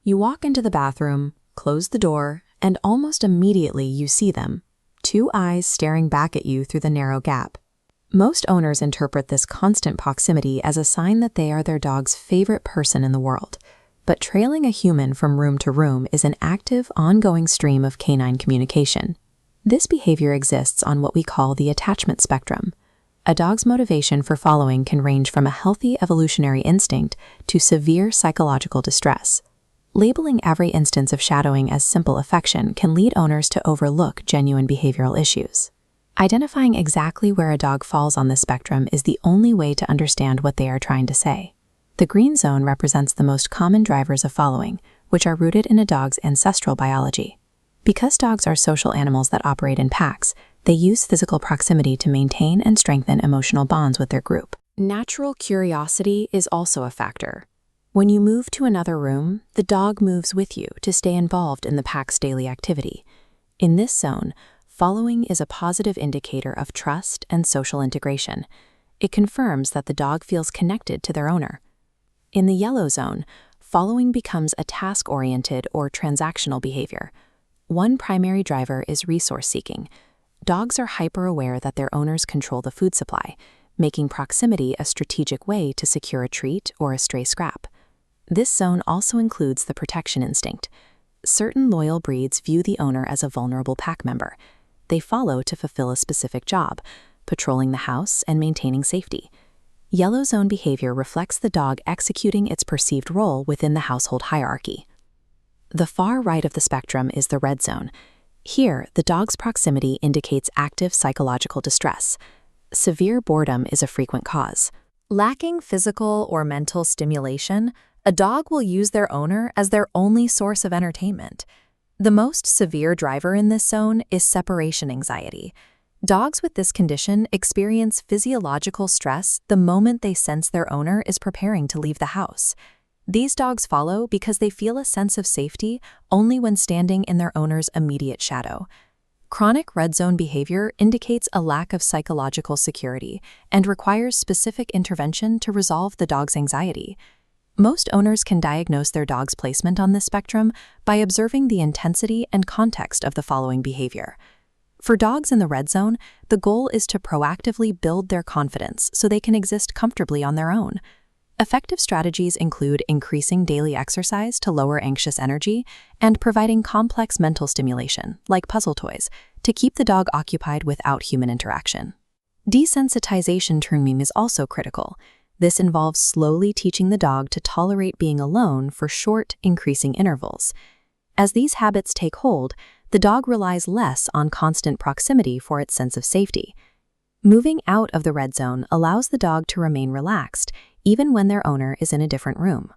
You walk into the bathroom, close the door, and almost immediately you see them, two eyes staring back at you through the narrow gap. Most owners interpret this constant proximity as a sign that they are their dog's favorite person in the world. But trailing a human from room to room is an active, ongoing stream of canine communication. This behavior exists on what we call the attachment spectrum. A dog's motivation for following can range from a healthy evolutionary instinct to severe psychological distress. Labeling every instance of shadowing as simple affection can lead owners to overlook genuine behavioral issues. Identifying exactly where a dog falls on this spectrum is the only way to understand what they are trying to say. The green zone represents the most common drivers of following, which are rooted in a dog's ancestral biology. Because dogs are social animals that operate in packs, they use physical proximity to maintain and strengthen emotional bonds with their group. Natural curiosity is also a factor. When you move to another room, the dog moves with you to stay involved in the pack's daily activity. In this zone, following is a positive indicator of trust and social integration. It confirms that the dog feels connected to their owner. In the yellow zone, following becomes a task-oriented or transactional behavior. One primary driver is resource seeking. Dogs are hyper-aware that their owners control the food supply, making proximity a strategic way to secure a treat or a stray scrap. This zone also includes the protection instinct. Certain loyal breeds view the owner as a vulnerable pack member. They follow to fulfill a specific job, patrolling the house and maintaining safety. Yellow zone behavior reflects the dog executing its perceived role within the household hierarchy. The far right of the spectrum is the red zone. Here, the dog's proximity indicates active psychological distress. Severe boredom is a frequent cause. Lacking physical or mental stimulation, a dog will use their owner as their only source of entertainment. The most severe driver in this zone is separation anxiety. Dogs with this condition experience physiological stress the moment they sense their owner is preparing to leave the house. These dogs follow because they feel a sense of safety only when standing in their owner's immediate shadow. Chronic red zone behavior indicates a lack of psychological security and requires specific intervention to resolve the dog's anxiety. Most owners can diagnose their dog's placement on this spectrum by observing the intensity and context of the following behavior. For dogs in the red zone, the goal is to proactively build their confidence so they can exist comfortably on their own. Effective strategies include increasing daily exercise to lower anxious energy and providing complex mental stimulation, like puzzle toys, to keep the dog occupied without human interaction. Desensitization training is also critical. This involves slowly teaching the dog to tolerate being alone for short, increasing intervals. As these habits take hold, the dog relies less on constant proximity for its sense of safety. Moving out of the red zone allows the dog to remain relaxed, even when their owner is in a different room.